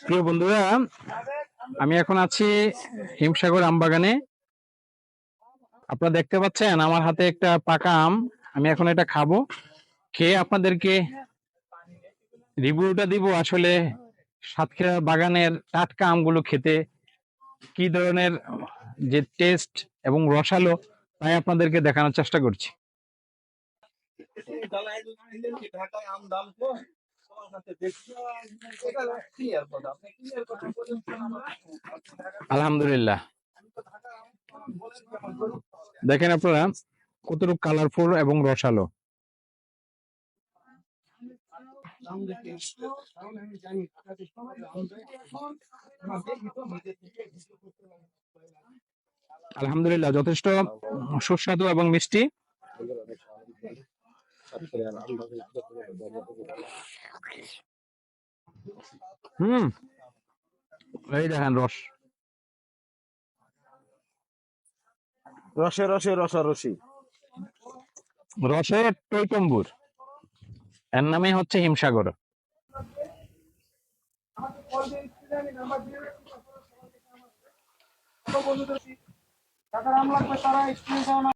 প্রিয় বন্ধুরা, আমি এখন আছি হিমসাগর আমবাগানে। আপনারা দেখতে পাচ্ছেন আমার হাতে একটা পাকা আম। আমি এখন এটা খাবো, খেয়ে আপনাদেরকে রিভিউটা দিব আসলে সাতক্ষীরা বাগানের টাটকা আমগুলো খেতে কি ধরনের যে টেস্ট এবং রসালো, তাই আপনাদেরকে দেখানোর চেষ্টা করছি। আলহামদুলিল্লাহ, দেখেন আপনারা কতটুকু কালারফুল এবং রসালো। আলহামদুলিল্লাহ, যথেষ্ট সুস্বাদু এবং মিষ্টি। এই দেখেন রস, রসে রসে রসারসি, রসের টইটম্বুর। এর নামে হচ্ছে হিমসাগর।